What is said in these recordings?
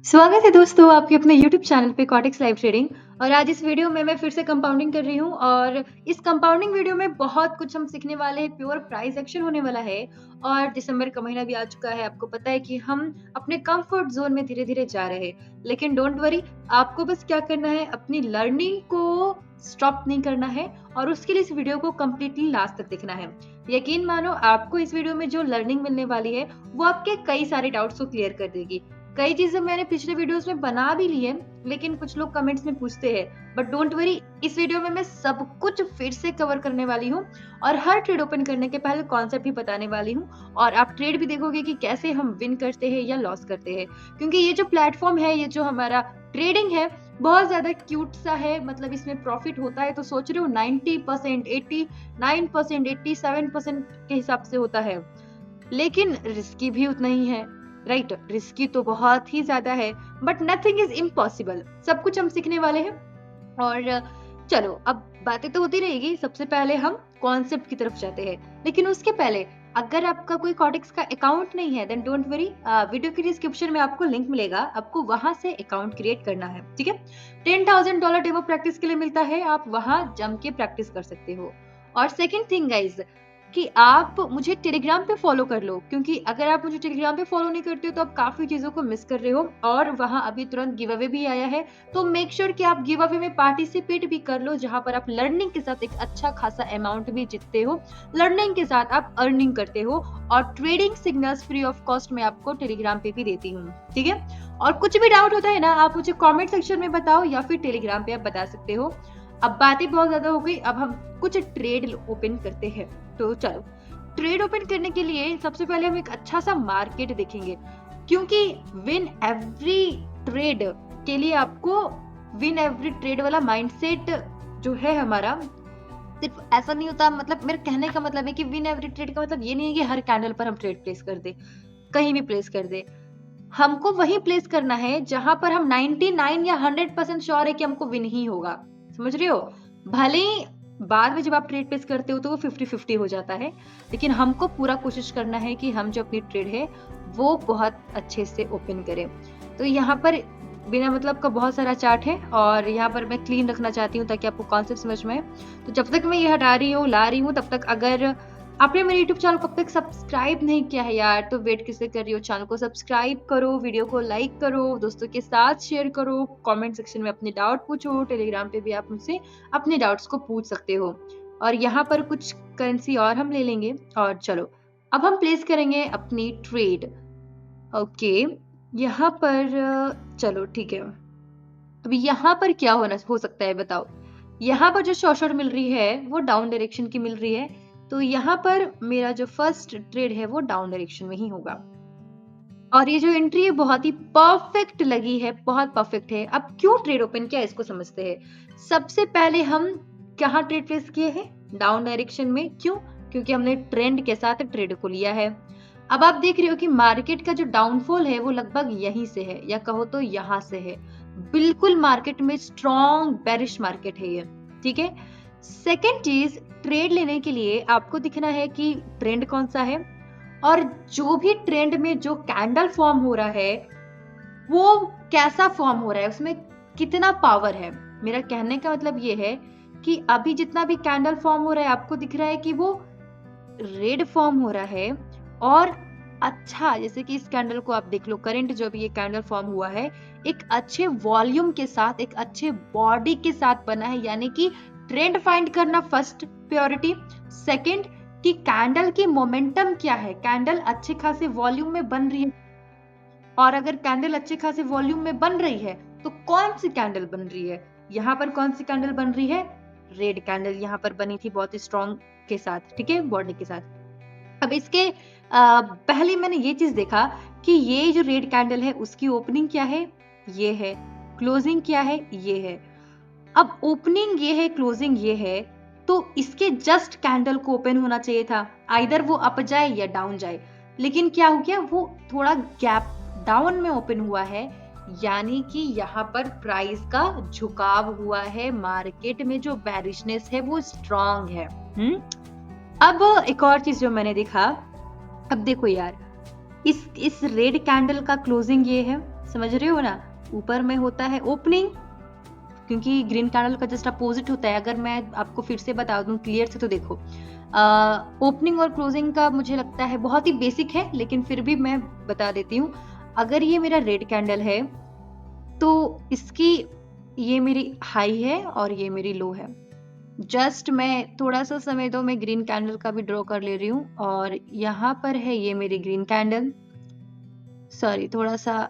स्वागत है दोस्तों आपके अपने YouTube चैनल पे कॉटेक्स लाइव ट्रेडिंग। और आज इस वीडियो में मैं फिर से कंपाउंडिंग कर रही हूँ और इस कंपाउंडिंग वीडियो में बहुत कुछ हम सीखने वाले हैं। प्योर प्राइस एक्शन होने वाला है और दिसंबर का महीना भी आ चुका है। आपको पता है कि हम अपने कंफर्ट जोन में धीरे धीरे जा रहे हैं, लेकिन डोंट वरी, आपको बस क्या करना है, अपनी लर्निंग को स्टॉप नहीं करना है और उसके लिए इस वीडियो को कम्प्लीटली लास्ट तक देखना है। यकीन मानो, आपको इस वीडियो में जो लर्निंग मिलने वाली है वो आपके कई सारे डाउट्स को क्लियर कर देगी। कई चीजें मैंने पिछले वीडियोस में बना भी ली है, लेकिन कुछ लोग कमेंट्स में पूछते हैं, बट डोंट वरी, इस वीडियो में मैं सब कुछ फिर से कवर करने वाली हूँ और हर ट्रेड ओपन करने के पहले कॉन्सेप्ट भी बताने वाली हूँ और आप ट्रेड भी देखोगे कि कैसे हम विन करते हैं या लॉस करते हैं। क्योंकि ये जो प्लेटफॉर्म है, ये जो हमारा ट्रेडिंग है, बहुत ज्यादा क्यूट सा है। मतलब इसमें प्रॉफिट होता है तो सोच रहे हो 90%, 89%, 87% के हिसाब से होता है, लेकिन रिस्की भी उतना ही है। राइट, रिस्की तो बहुत ही ज्यादा है, बट नथिंग इज इम्पॉसिबल। सब कुछ हम सीखने वाले हैं और चलो अब बातें तो होती रहेगी। सबसे पहले हम कॉन्सेप्ट की तरफ जाते हैं, लेकिन उसके पहले अगर आपका कोई कॉटेक्स का अकाउंट नहीं है देन डोंट वरी, वीडियो की डिस्क्रिप्शन में आपको लिंक मिलेगा, आपको वहां से अकाउंट क्रिएट करना है। ठीक है, $10,000 डेमो प्रैक्टिस के लिए मिलता है, आप वहां जम के प्रैक्टिस कर सकते हो। और सेकेंड थिंग गाइज, कि आप मुझे टेलीग्राम पे फॉलो कर लो, क्योंकि अगर आप मुझे टेलीग्राम पे फॉलो नहीं करते हो तो आप काफी चीजों को मिस कर रहे हो। और वहां अभी तुरंत गिव अवे भी आया है, तो मेक श्योर कि आप गिव अवे में पार्टिसिपेट भी कर लो, जहां पर आप लर्निंग के साथ एक अच्छा खासा अमाउंट भी जीतते हो, लर्निंग के साथ आप अर्निंग करते हो और trading signals free of cost में आपको टेलीग्राम पे भी देती हूँ। ठीक है, और कुछ भी डाउट होता है ना, आप मुझे कॉमेंट सेक्शन में बताओ या फिर टेलीग्राम पे आप बता सकते हो। अब बातें बहुत ज्यादा हो गई, अब हम कुछ ट्रेड ओपन करते हैं। तो चलो, ट्रेड ओपन करने के लिए सबसे पहले हम एक अच्छा सा मार्केट देखेंगे, क्योंकि विन एवरी ट्रेड के लिए आपको विन एवरी ट्रेड वाला माइंडसेट जो है हमारा, सिर्फ ऐसा नहीं होता। मतलब मेरे कहने का मतलब है कि विन एवरी ट्रेड का मतलब ये नहीं है कि हर कैंडल पर हम ट्रेड प्लेस कर दे, कहीं भी प्लेस कर दे। हमको वही प्लेस करना है जहां पर हम 99 या 100% श्योर है कि हमको विन ही होगा। समझ रहे हो? भले ही बाद में जब आप ट्रेड प्लेस करते हो तो वो 50-50 हो जाता है, लेकिन हमको पूरा कोशिश करना है कि हम जो अपनी ट्रेड है वो बहुत अच्छे से ओपन करें। तो यहाँ पर बिना मतलब का बहुत सारा चार्ट है और यहाँ पर मैं क्लीन रखना चाहती हूँ ताकि आपको कॉन्सेप्ट समझ में आए। तो जब तक मैं ये हटा रही हूँ, ला रही हूँ, तब तक अगर आपने मेरे YouTube चैनल को अब तक सब्सक्राइब नहीं किया है यार, तो वेट किससे कर रही हो? चैनल को सब्सक्राइब करो, वीडियो को लाइक करो, दोस्तों के साथ शेयर करो, कमेंट सेक्शन में अपने डाउट पूछो, टेलीग्राम पे भी आप मुझसे अपने डाउट्स को पूछ सकते हो। और यहाँ पर कुछ करेंसी और हम ले लेंगे और चलो अब हम प्लेस करेंगे अपनी ट्रेड। ओके, यहाँ पर चलो ठीक है। अब यहाँ पर क्या होना हो सकता है बताओ? यहाँ पर जो शॉर्ट मिल रही है वो डाउन डायरेक्शन की मिल रही है, तो यहाँ पर मेरा जो फर्स्ट ट्रेड है वो डाउन डायरेक्शन में ही होगा। और ये जो एंट्री है बहुत ही परफेक्ट लगी है, बहुत परफेक्ट है। अब क्यों ट्रेड ओपन किया इसको समझते हैं। सबसे पहले हम कहाँ ट्रेड प्लेस किए हैं? डाउन डायरेक्शन में। क्यों? क्योंकि हमने ट्रेंड के साथ ट्रेड को लिया है। अब आप देख रहे हो कि मार्केट का जो डाउनफॉल है वो लगभग यहीं से है, या कहो तो यहाँ से है। बिल्कुल मार्केट में स्ट्रॉन्ग बेरिश मार्केट है ये। ठीक है, सेकेंड चीज, ट्रेड लेने के लिए आपको दिखना है कि ट्रेंड कौन सा है और जो भी ट्रेंड में जो कैंडल फॉर्म हो रहा है वो कैसा फॉर्म हो रहा है, उसमें कितना पावर है। मेरा कहने का मतलब ये है कि अभी जितना भी कैंडल फॉर्म हो रहा है आपको दिख रहा है कि वो रेड फॉर्म हो रहा है और अच्छा, जैसे कि इस कैंडल को आप देख लो, करंट जो भी ये कैंडल फॉर्म हुआ है एक अच्छे वॉल्यूम के साथ, एक अच्छे बॉडी के साथ बना है। यानी कि ट्रेंड फाइंड करना फर्स्ट प्रायोरिटी। सेकंड, कि कैंडल की मोमेंटम क्या है, कैंडल अच्छे खासे वॉल्यूम में बन रही है, और अगर कैंडल अच्छे खासे वॉल्यूम में बन रही है तो कौन सी कैंडल बन रही है? यहाँ पर कौन सी कैंडल बन रही है? रेड कैंडल यहाँ पर बनी थी बहुत स्ट्रॉन्ग के साथ, ठीक है, बॉडी के साथ। अब इसके पहले मैंने ये चीज देखा कि ये जो रेड कैंडल है उसकी ओपनिंग क्या है, ये है, क्लोजिंग क्या है, ये है। अब ओपनिंग ये है, क्लोजिंग ये है, तो इसके जस्ट कैंडल को ओपन होना चाहिए था, आइदर वो अप जाए या डाउन जाए। लेकिन क्या हो गया, वो थोड़ा गैप डाउन में ओपन हुआ है, यानी कि यहाँ पर प्राइस का झुकाव हुआ है, मार्केट में जो बेरिशनेस है वो स्ट्रॉन्ग है। अब एक और चीज जो मैंने देखा, अब देखो यार, इस रेड कैंडल का क्लोजिंग ये है, समझ रहे हो ना? ऊपर में होता है ओपनिंग, क्योंकि ग्रीन कैंडल का जस्ट अपोजिट होता है। अगर मैं आपको फिर से बता दूं क्लियर से तो देखो, ओपनिंग और क्लोजिंग का मुझे लगता है बहुत ही बेसिक है, लेकिन फिर भी मैं बता देती हूँ। अगर ये मेरा रेड कैंडल है तो इसकी ये मेरी हाई है और ये मेरी लो है। जस्ट मैं थोड़ा सा समय दो, मैं ग्रीन कैंडल का भी ड्रॉ कर ले रही हूँ, और यहाँ पर है ये मेरी ग्रीन कैंडल। सॉरी, थोड़ा सा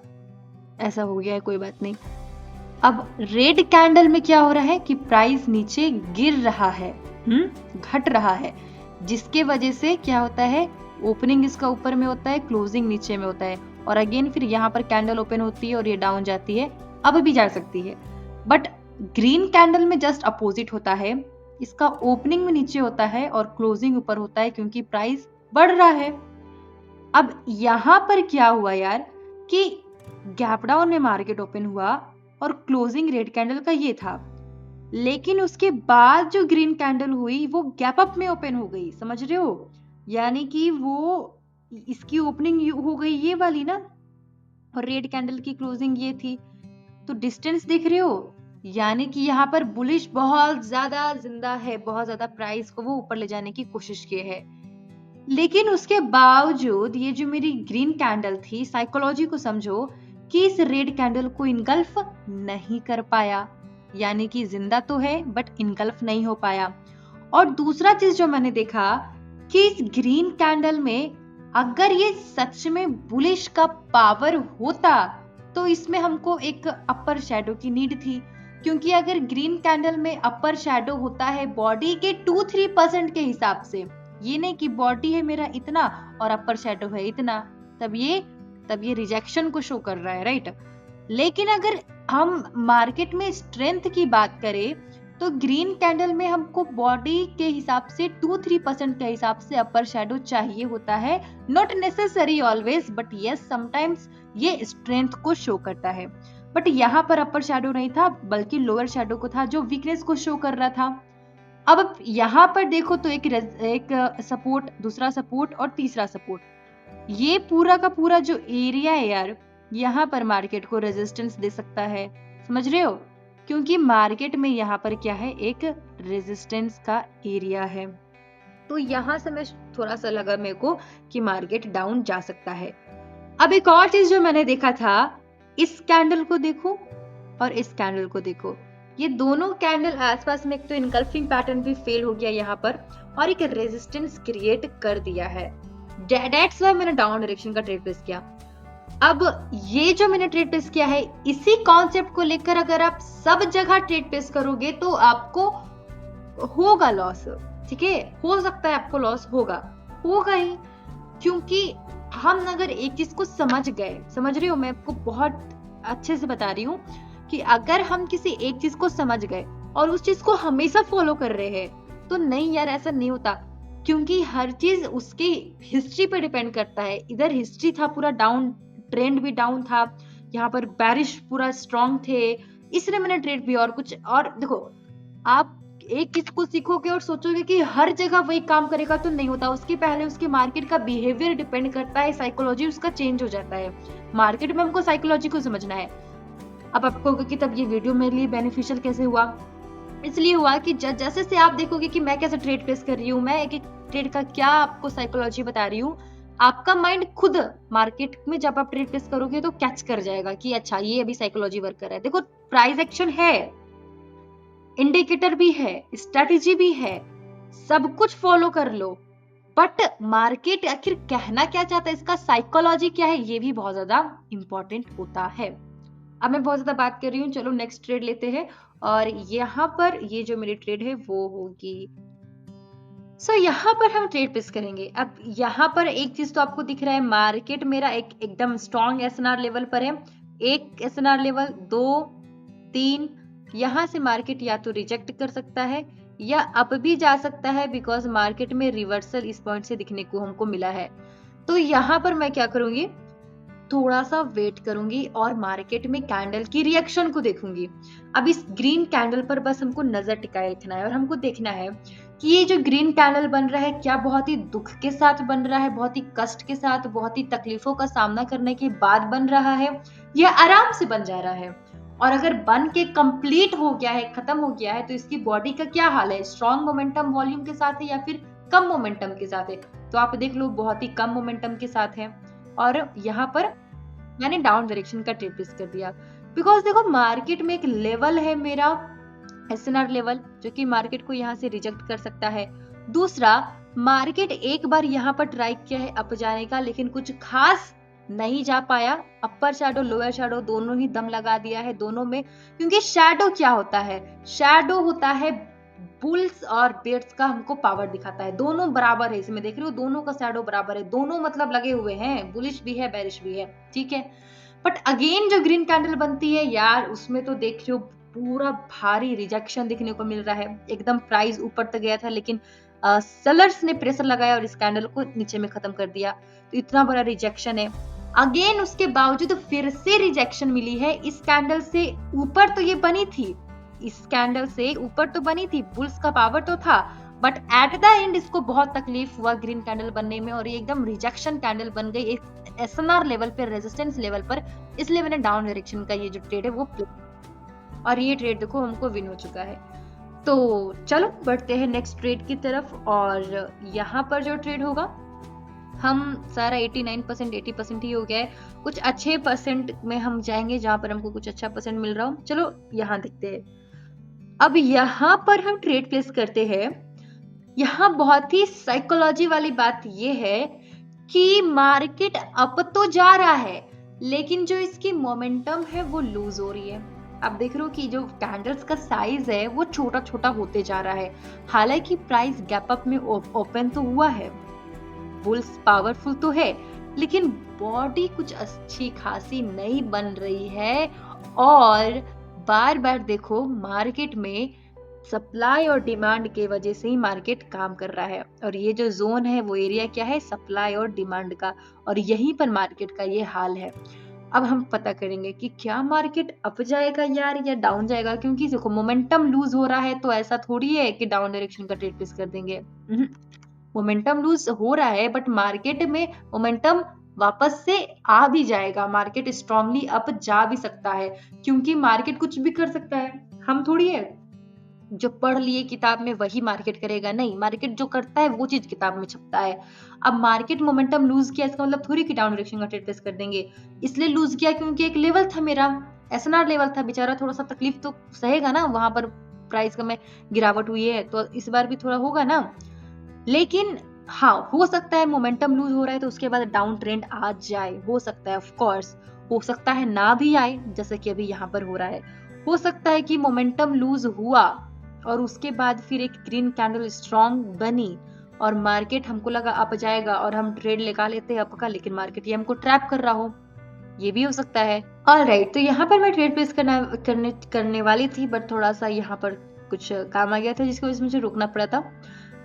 ऐसा हो गया है, कोई बात नहीं। अब रेड कैंडल में क्या हो रहा है कि प्राइस नीचे गिर रहा है, घट रहा है, जिसके वजह से क्या होता है, ओपनिंग इसका ऊपर में होता है, क्लोजिंग नीचे में होता है, और अगेन फिर यहाँ पर कैंडल ओपन होती है और ये डाउन जाती है, अब भी जा सकती है। बट ग्रीन कैंडल में जस्ट अपोजिट होता है, इसका ओपनिंग में नीचे होता है और क्लोजिंग ऊपर होता है, क्योंकि प्राइस बढ़ रहा है। अब यहाँ पर क्या हुआ यार कि गैप डाउन में मार्केट ओपन हुआ और क्लोजिंग रेड कैंडल का ये था, लेकिन उसके बाद जो ग्रीन कैंडल हुई वो गैप अप में ओपन हो गई, समझ रहे हो? यानी कि वो इसकी ओपनिंग हो गई ये वाली ना, और रेड कैंडल की क्लोजिंग ये थी। तो डिस्टेंस देख रहे हो, यानी कि यहाँ पर बुलिश बहुत ज्यादा जिंदा है, बहुत ज्यादा प्राइस को वो ऊपर ले जाने की कोशिश की है। लेकिन उसके बावजूद ये जो मेरी ग्रीन कैंडल थी, साइकोलॉजी को समझो कि इस रेड कैंडल को इनगल्फ नहीं कर पाया, यानी कि जिंदा तो है बट इनगल्फ नहीं हो पाया। और दूसरा चीज जो मैंने देखा कि इस ग्रीन कैंडल में अगर ये सच में बुलिश का पावर होता तो इसमें हमको एक अपर शैडो की नीड थी, क्योंकि अगर ग्रीन कैंडल में अपर शैडो होता है बॉडी के 2-3% के हिसाब से, ये नहीं कि बॉडी है मेरा इतना और अपर शैडो है इतना, तब ये रिजेक्शन को शो कर रहा है, राइट? लेकिन अगर हम मार्केट में स्ट्रेंथ की बात करें तो ग्रीन कैंडल में हमको बॉडी के हिसाब से 2-3% के हिसाब से अपर शैडो चाहिए होता है, not necessary always, but yes sometimes ये स्ट्रेंथ को शो करता है। बट यहाँ पर अपर शैडो नहीं था, बल्कि लोअर शैडो को था, जो वीकनेस को शो कर रहा था। अब यहाँ पर देखो तो एक सपोर्ट, दूसरा सपोर्ट और तीसरा सपोर्ट, ये पूरा का पूरा जो एरिया है यार, यहाँ पर मार्केट को रेजिस्टेंस दे सकता है, समझ रहे हो? क्योंकि मार्केट में यहाँ पर क्या है, एक रेजिस्टेंस का एरिया है। तो यहाँ से मैं थोड़ा सा लगा मेरे को कि मार्केट डाउन जा सकता है। अब एक और चीज जो मैंने देखा था, इस कैंडल को देखो और इस कैंडल को देखो, ये दोनों कैंडल आसपास में एक तो इनकल्फिंग पैटर्न भी फेल हो गया यहाँ पर, और एक रेजिस्टेंस क्रिएट कर दिया है। दैट्स व्हाई मैंने डाउन डायरेक्शन का ट्रेड प्लेस किया। अब ये जो मैंने ट्रेड प्लेस किया है, इसी कॉन्सेप्ट को लेकर अगर आप सब जगह ट्रेड प्लेस करोगे तो आपको होगा लॉस, ठीक है? हो सकता है आपको लॉस होगा ही, क्योंकि हम अगर एक चीज को समझ गए, समझ रहे हो, मैं आपको बहुत अच्छे से बता रही हूँ कि अगर हम किसी एक चीज को समझ गए और उस चीज को हमेशा फॉलो कर रहे हैं तो नहीं यार, ऐसा नहीं होता, क्योंकि हर चीज उसकी हिस्ट्री पे डिपेंड करता है। इधर हिस्ट्री था पूरा डाउन, ट्रेंड भी डाउन था, यहाँ पर बैरिश पूरा स्ट्रॉन्ग थे, इसलिए मैंने ट्रेड भी, और कुछ और देखो, आप एक चीज को सीखोगे और सोचोगे कि हर जगह वही काम करेगा तो नहीं होता, उसके पहले उसके मार्केट का बिहेवियर डिपेंड करता है, साइकोलॉजी उसका चेंज हो जाता है। मार्केट में हमको साइकोलॉजी को समझना है। अब आप कहोगे कि तब ये वीडियो मेरे लिए बेनिफिशियल कैसे हुआ? इसलिए हुआ कि जैसे से आप देखोगे कि मैं कैसे ट्रेड प्लेस कर रही हूँ, मैं एक एक ट्रेड का क्या आपको साइकोलॉजी बता रही हूँ, आपका माइंड खुद मार्केट में जब आप ट्रेड प्लेस करोगे तो कैच कर जाएगा कि अच्छा ये अभी साइकोलॉजी वर्क कर रहा है। देखो, प्राइस एक्शन है, इंडिकेटर भी है, स्ट्रेटेजी भी है, सब कुछ फॉलो कर लो, बट मार्केट आखिर कहना क्या चाहता है, इसका साइकोलॉजी क्या है, ये भी बहुत ज्यादा इंपॉर्टेंट होता है। अब मैं बहुत ज्यादा बात कर रही हूँ, चलो नेक्स्ट ट्रेड लेते हैं। और यहाँ पर ये जो मेरी ट्रेड है वो होगी, यहाँ पर हम ट्रेड प्लेस करेंगे। अब यहाँ पर एक चीज तो आपको दिख रहा है, मार्केट मेरा एकदम स्ट्रॉन्ग एसएनआर लेवल पर है, एक एसएनआर लेवल, 2, 3, यहाँ से मार्केट या तो रिजेक्ट कर सकता है या अप भी जा सकता है, बिकॉज मार्केट में रिवर्सल इस पॉइंट से दिखने को हमको मिला है। तो यहाँ पर मैं क्या करूंगी, थोड़ा सा वेट करूंगी और मार्केट में कैंडल की रिएक्शन को देखूंगी। अब इस ग्रीन कैंडल पर बस हमको नजर टिकाए रखना है और हमको देखना है कि ये जो ग्रीन कैंडल बन रहा है क्या बहुत ही दुख के साथ बन रहा है, बहुत ही कष्ट के साथ, बहुत ही तकलीफों का सामना करने के बाद बन रहा है, ये आराम से बन जा रहा है। और अगर बन के कंप्लीट हो गया है, खत्म हो गया है, तो इसकी बॉडी का क्या हाल है, स्ट्रॉन्ग मोमेंटम वॉल्यूम के साथ है या फिर कम मोमेंटम के साथ है? तो आप देख लो बहुत ही कम मोमेंटम के साथ है। और यहाँ पर मैंने डाउन डायरेक्शन का ट्रेड प्लेस कर दिया, बिकॉज देखो मार्केट में एक लेवल है मेरा एसएनआर लेवल, जो कि मार्केट को यहाँ से रिजेक्ट कर सकता है। दूसरा, मार्केट एक बार यहाँ पर ट्राई किया है अप जाने का, लेकिन कुछ खास नहीं जा पाया। अपर शैडो लोअर शैडो दोनों ही दम लगा दिया है दोनों में, क्योंकि शैडो क्या होता है, शैडो होता है बुल्स और बेयर्स का, हमको पावर दिखाता है। दोनों बराबर है, इसमें देख रहे हो दोनों का शैडो बराबर है, दोनों मतलब लगे हुए हैं, बुलिश भी है बेरिश भी है, ठीक है। बट अगेन जो ग्रीन कैंडल बनती है यार, उसमें तो देख रहे हो पूरा भारी रिजेक्शन देखने को मिल रहा है। एकदम प्राइस ऊपर तक गया था, लेकिन सेलर्स ने प्रेशर लगाया और इस कैंडल को नीचे में खत्म कर दिया। तो इतना बड़ा रिजेक्शन है। अगेन उसके बावजूद फिर से रिजेक्शन मिली है। इस कैंडल से ऊपर तो ये बनी थी, इस कैंडल से ऊपर तो बनी थी, बुल्स का पावर तो था, बट एट द एंड इसको बहुत तकलीफ हुआ ग्रीन कैंडल बनने में, और ये एकदम रिजेक्शन कैंडल बन गई एक एसएनआर लेवल पर, रेजिस्टेंस लेवल पर। इसलिए मैंने डाउन डायरेक्शन का ये जो ट्रेड है वो और ये ट्रेड देखो हमको विन हो चुका है। तो चलो बढ़ते हैं नेक्स्ट ट्रेड की तरफ। और यहाँ पर जो ट्रेड होगा, हम सारा 89% 80% ही हो गया है, कुछ अच्छे परसेंट में हम जाएंगे जहां पर हमको कुछ अच्छा परसेंट मिल रहा हो। चलो यहाँ देखते हैं। अब यहाँ पर हम ट्रेड प्लेस करते हैं। यहाँ बहुत ही साइकोलॉजी वाली बात ये है कि मार्केट अप तो जा रहा है, लेकिन जो इसकी मोमेंटम है वो लूज हो रही है। आप देख रहे हो कि जो कैंडल्स का साइज है वो छोटा छोटा होते जा रहा है। हालांकि प्राइस गैप अप में ओपन तो हुआ है, बुल्स पावरफुल तो है, लेकिन बॉडी कुछ अच्छी खासी नहीं बन रही है। और बार बार देखो मार्केट में सप्लाई और डिमांड के वजह से ही मार्केट काम कर रहा है, और ये जो जोन है वो एरिया क्या है, सप्लाई और डिमांड का, और यहीं पर मार्केट का ये हाल है। अब हम पता करेंगे कि क्या मार्केट अप जाएगा यार या डाउन जाएगा, क्योंकि देखो मोमेंटम लूज हो रहा है तो ऐसा थोड़ी है कि डाउन डायरेक्शन का ट्रेड प्लेस कर देंगे। मोमेंटम लूज हो रहा है, बट मार्केट में मोमेंटम वापस से आ भी जाएगा, मार्केट स्ट्रांगली अप जा भी सकता है, क्योंकि मार्केट कुछ भी कर सकता है। हम थोड़ी है जो पढ़ लिए किताब में वही मार्केट करेगा, नहीं, मार्केट जो करता है वो चीज किताब में छपता है। अब मार्केट मोमेंटम लूज किया इसका मतलब थोड़ी कि डाउन डायरेक्शन का ट्रेड प्लेस कर देंगे। इसलिए लूज किया क्योंकि एक लेवल था मेरा, एसएनआर लेवल था, बेचारा थोड़ा सा तकलीफ तो सहेगा ना, वहां पर प्राइस का में गिरावट हुई है तो इस बार भी थोड़ा होगा ना। लेकिन हाँ, हो सकता है मोमेंटम लूज हो रहा है तो उसके बाद डाउन ट्रेंड आ जाए, हो सकता है, ऑफ कोर्स। हो सकता है ना भी आए, जैसे कि अभी यहाँ पर हो रहा है। हो सकता है कि मोमेंटम लूज हुआ और उसके बाद फिर एक ग्रीन कैंडल स्ट्रॉन्ग बनी और मार्केट हमको लगा अप जाएगा और हम ट्रेड लगा लेते हैं अप का, लेकिन मार्केट ये हमको ट्रैप कर रहा हो, ये भी हो सकता है। ऑलराइट, तो यहाँ पर मैं ट्रेड प्लेस करने वाली थी, बट थोड़ा सा यहाँ पर कुछ काम आ गया था जिसकी वजह से मुझे रुकना पड़ा था।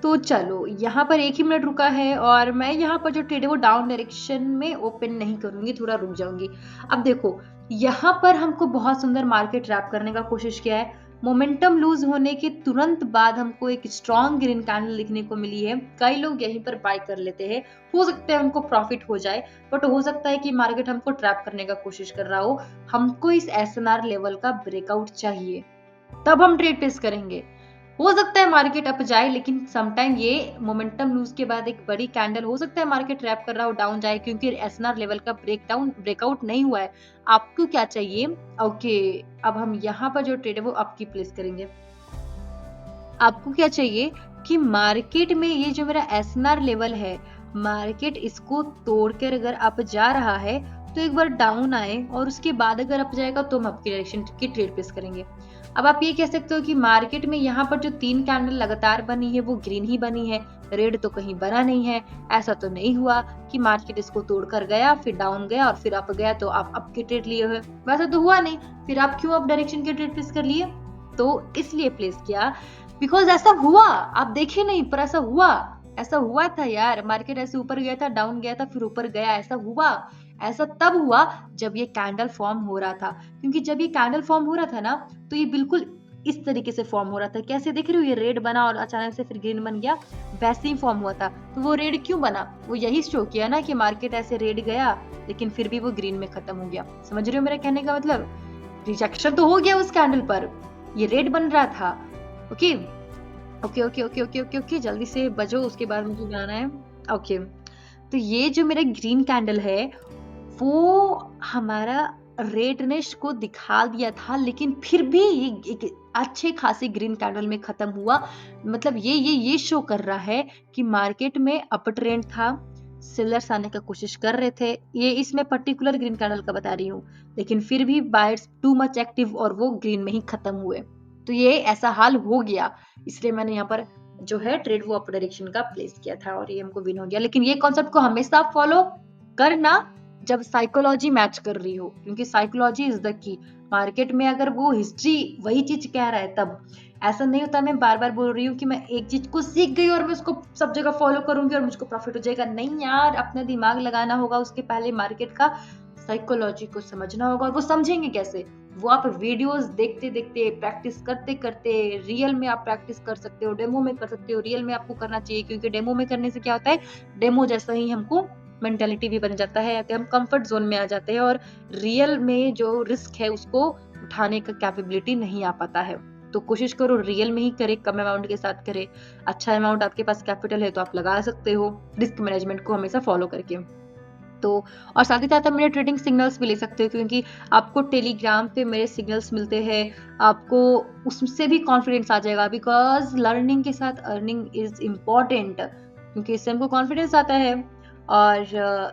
तो चलो यहाँ पर 1 ही मिनट रुका है और मैं यहाँ पर जो ट्रेड है वो डाउन डायरेक्शन में ओपन नहीं करूंगी, थोड़ा रुक जाऊंगी। अब देखो यहाँ पर हमको बहुत सुंदर मार्केट ट्रैप करने का कोशिश किया है। मोमेंटम लूज होने के तुरंत बाद हमको एक स्ट्रॉन्ग ग्रीन कैंडल दिखने को मिली है। कई लोग यहीं पर बाय कर लेते हैं, हो सकता है उनको प्रॉफिट हो जाए, बट हो सकता है कि मार्केट हमको ट्रैप करने का कोशिश कर रहा हो। हमको इस एसएनआर लेवल का ब्रेकआउट चाहिए, तब हम ट्रेड प्लेस करेंगे। हो सकता है मार्केट अप जाए, लेकिन समटाइम ये मोमेंटम लूज के बाद एक बड़ी कैंडल हो सकता है मार्केट ट्रैप कर रहा हो डाउन जाए, क्योंकि एसएनआर लेवल का ब्रेकआउट नहीं हुआ है। आपको क्या चाहिए? ओके, अब हम यहाँ पर जो ट्रेड है वो आपकी प्लेस करेंगे। आपको क्या चाहिए कि मार्केट में ये जो मेरा एसएनआर लेवल है, मार्केट इसको तोड़कर अगर अप जा रहा है तो एक बार डाउन आए और उसके बाद अगर अप जाएगा तो हम आपकी डायरेक्शन की ट्रेड प्लेस करेंगे। अब आप ये कह सकते हो कि मार्केट में यहाँ पर जो 3 कैंडल लगातार बनी है वो ग्रीन ही बनी है, रेड तो कहीं बना नहीं है। ऐसा तो नहीं हुआ कि मार्केट इसको तोड़कर गया फिर डाउन गया और फिर अप गया तो आप अप के ट्रेड लिए हुए, वैसा तो हुआ नहीं। फिर आप क्यों अप डायरेक्शन के ट्रेड प्लेस कर लिए? तो इसलिए प्लेस किया बिकॉज ऐसा हुआ, आप देखे नहीं पर ऐसा हुआ। ऐसा हुआ था यार, मार्केट ऐसे ऊपर गया था, डाउन गया था, फिर ऊपर गया, ऐसा हुआ। ऐसा तब हुआ जब ये कैंडल फॉर्म हो रहा था, क्योंकि जब ये कैंडल फॉर्म हो रहा था ना तो ये बिल्कुल इस तरीके से फॉर्म हो रहा था। कैसे देख रहे हो, ये रेड बना और अचानक से फिर ग्रीन बन गया, वैसे ही फॉर्म हुआ था। तो वो रेड क्यों बना, वो यही शो किया ना कि मार्केट ऐसे रेड गया लेकिन फिर भी वो ग्रीन में खत्म हो गया। समझ रहे हो मेरा कहने का मतलब, रिजेक्शन तो हो गया उस कैंडल पर, ये रेड बन रहा था। Okay okay okay okay okay okay okay, जल्दी से बजो, उसके बाद मुझे बनाना है। ओके, तो ये जो मेरा ग्रीन कैंडल है वो हमारा रेडनेस को दिखा दिया था, लेकिन फिर भी ये एक अच्छे खासे ग्रीन कैंडल में खत्म हुआ। मतलब ये शो कर रहा है कि मार्केट में अप ट्रेंड था, सेलर्स आने का कोशिश कर रहे थे। ये इसमें पर्टिकुलर ग्रीन कैंडल का बता रही हूँ, लेकिन फिर भी बायर्स टू मच एक्टिव और वो ग्रीन में ही खत्म हुए। तो ये ऐसा हाल हो गया, इसलिए मैंने यहाँ पर जो है ट्रेड वो अप डायरेक्शन का प्लेस किया था और ये हमको विन हो गया। लेकिन ये कॉन्सेप्ट को हमेशा फॉलो करना जब साइकोलॉजी मैच कर रही हो, क्योंकि psychology is the key. Market में अगर वो हिस्ट्री वही चीज कह रहा है तब, ऐसा नहीं होता मैं बार बार बोल रही हूँ कि मैं एक चीज को सीख गई और मैं उसको सब जगह फॉलो करूंगी और मुझको प्रॉफिट हो जाएगा। नहीं यार, अपना दिमाग लगाना होगा, उसके पहले मार्केट का साइकोलॉजी को समझना होगा। और वो समझेंगे कैसे, वो आप वीडियोस देखते देखते, प्रैक्टिस करते करते, रियल में आप प्रैक्टिस कर सकते हो, डेमो में कर सकते हो। रियल में आपको करना चाहिए, क्योंकि डेमो में करने से क्या होता है, डेमो जैसा ही हमको मेंटेलिटी भी बन जाता है, हम कंफर्ट जोन में आ जाते हैं और रियल में जो रिस्क है उसको उठाने का कैपेबिलिटी नहीं आ पाता है। तो कोशिश करो रियल में ही करे, कम अमाउंट के साथ करे। अच्छा अमाउंट आपके पास कैपिटल है तो आप लगा सकते हो, रिस्क मैनेजमेंट को हमेशा फॉलो करके। तो और साथ ही साथ आप मेरे ट्रेडिंग सिग्नल्स भी ले सकते हो, क्योंकि आपको टेलीग्राम पे मेरे सिग्नल्स मिलते हैं, आपको उससे भी कॉन्फिडेंस आ जाएगा। बिकॉज लर्निंग के साथ अर्निंग इज इम्पोर्टेंट, क्योंकि इससे हमको कॉन्फिडेंस आता है। और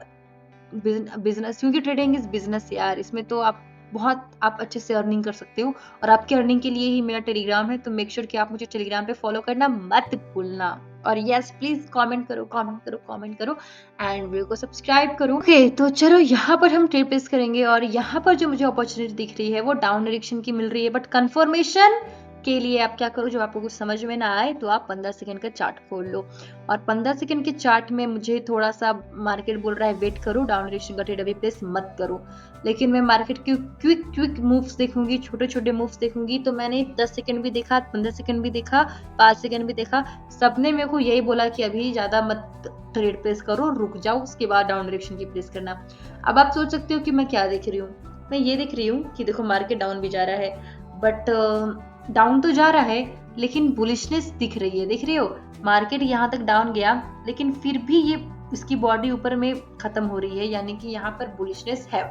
बिजनेस, क्योंकि ट्रेडिंग इज बिजनेस यार, इसमें तो आप अच्छे से अर्निंग कर सकते हो। और आपकी अर्निंग के लिए ही मेरा टेलीग्राम है, तो मेक श्योर कि आप मुझे टेलीग्राम पे फॉलो करना मत भूलना। और यस प्लीज कमेंट करो कमेंट करो कमेंट करो एंड वीडियो को सब्सक्राइब करो। ओके, तो चलो यहाँ पर हम ट्रेड प्लेस करेंगे और यहाँ पर जो मुझे अपॉर्चुनिटी दिख रही है वो डाउन डायरेक्शन की मिल रही है। बट कंफर्मेशन के लिए आप क्या करो, जब आपको कुछ समझ में ना आए तो आप 15 सेकंड का चार्ट खोल लो। और 15 सेकंड के चार्ट में मुझे थोड़ा सा मार्केट बोल रहा है वेट करो, डाउन डायरेक्शन का ट्रेड अभी प्लेस मत करो। लेकिन मैं मार्केट के क्विक क्विक मूव्स देखूंगी, छोटे छोटे मूव्स देखूंगी। तो मैंने 10 सेकंड भी देखा, 15 सेकंड भी देखा, 5 सेकंड भी देखा, सबने मेरे को यही बोला कि अभी ज्यादा मत ट्रेड प्लेस करो, रुक जाओ, उसके बाद डाउन डायरेक्शन की प्लेस करना। अब आप सोच सकते हो कि मैं क्या देख रही हूँ, मैं ये देख रही हूँ कि देखो मार्केट डाउन भी जा रहा है, बट डाउन तो जा रहा है लेकिन बुलिशनेस दिख रही है। देख रहे हो, मार्केट यहाँ तक डाउन गया लेकिन फिर भी ये इसकी बॉडी ऊपर में खत्म हो रही है, यानी कि यहाँ पर बुलिशनेस है।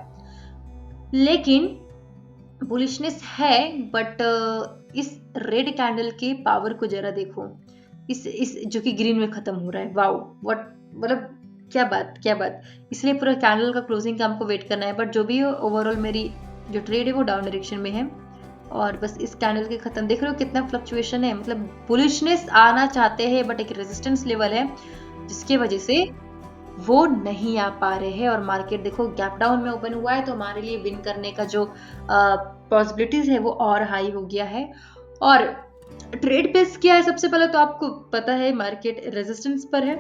लेकिन बुलिशनेस है, बट इस रेड कैंडल के पावर को जरा देखो, इस जो कि ग्रीन में खत्म हो रहा है। वाओ, व्हाट, मतलब क्या बात क्या बात। इसलिए पूरा कैंडल का क्लोजिंग का हमको वेट करना है। बट जो भी हो, ओवरऑल मेरी जो ट्रेड है वो डाउन डायरेक्शन में है। और बस इस कैंडल के खत्म, देख रहे हो कितना फ्लक्चुएशन है, मतलब बुलिशनेस आना चाहते हैं बट एक रेजिस्टेंस लेवल है जिसके वजह से वो नहीं आ पा रहे हैं। और मार्केट देखो गैप डाउन में ओपन हुआ है, तो हमारे लिए विन करने का जो पॉसिबिलिटीज है वो और हाई हो गया है। और ट्रेड प्लेस किया है, सबसे पहले तो आपको पता है मार्केट रेजिस्टेंस पर है।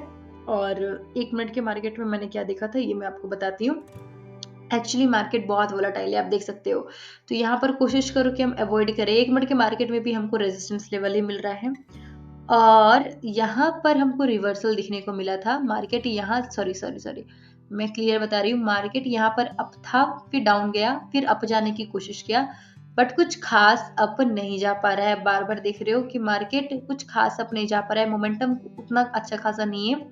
और 1 मिनट के मार्केट में मैंने क्या देखा था ये मैं आपको बताती हूँ। एक्चुअली मार्केट बहुत वोलाटाइल है, आप देख सकते हो। तो यहाँ पर कोशिश करो कि हम अवॉइड करें। 1 मिनट के मार्केट में भी हमको रेजिस्टेंस लेवल ही मिल रहा है। और यहाँ पर हमको रिवर्सल दिखने को मिला था। मार्केट यहाँ सॉरी मैं क्लियर बता रही हूँ, मार्केट यहाँ पर अप था, फिर डाउन गया, फिर अप जाने की कोशिश किया, बट कुछ खास अप नहीं जा पा रहा है। बार बार देख रहे हो कि मार्केट कुछ खास अप नहीं जा पा रहा है, मोमेंटम उतना अच्छा खासा नहीं है।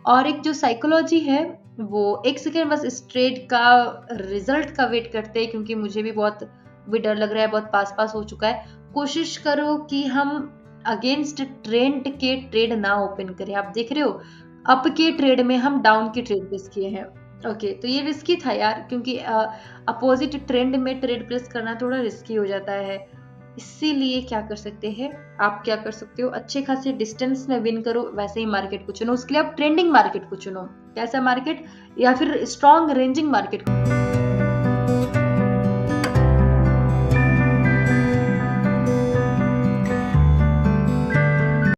और एक जो साइकोलॉजी है वो 1 सेकेंड बस इस ट्रेड का रिजल्ट का वेट करते हैं, क्योंकि मुझे भी बहुत भी डर लग रहा है, बहुत पास पास हो चुका है। कोशिश करो कि हम अगेंस्ट ट्रेंड के ट्रेड ना ओपन करें। आप देख रहे हो अप के ट्रेड में हम डाउन के ट्रेड प्लेस किए हैं। ओके, तो ये रिस्की था यार, क्योंकि अपोजिट ट्रेंड में ट्रेड प्लेस करना थोड़ा रिस्की हो जाता है। इसीलिए क्या कर सकते हैं, आप क्या कर सकते हो, अच्छे खासे डिस्टेंस में विन करो, वैसे ही मार्केट को चुनो। उसके लिए आप ट्रेंडिंग मार्केट को चुनो। कैसा मार्केट, या फिर स्ट्रॉन्ग रेंजिंग मार्केट को।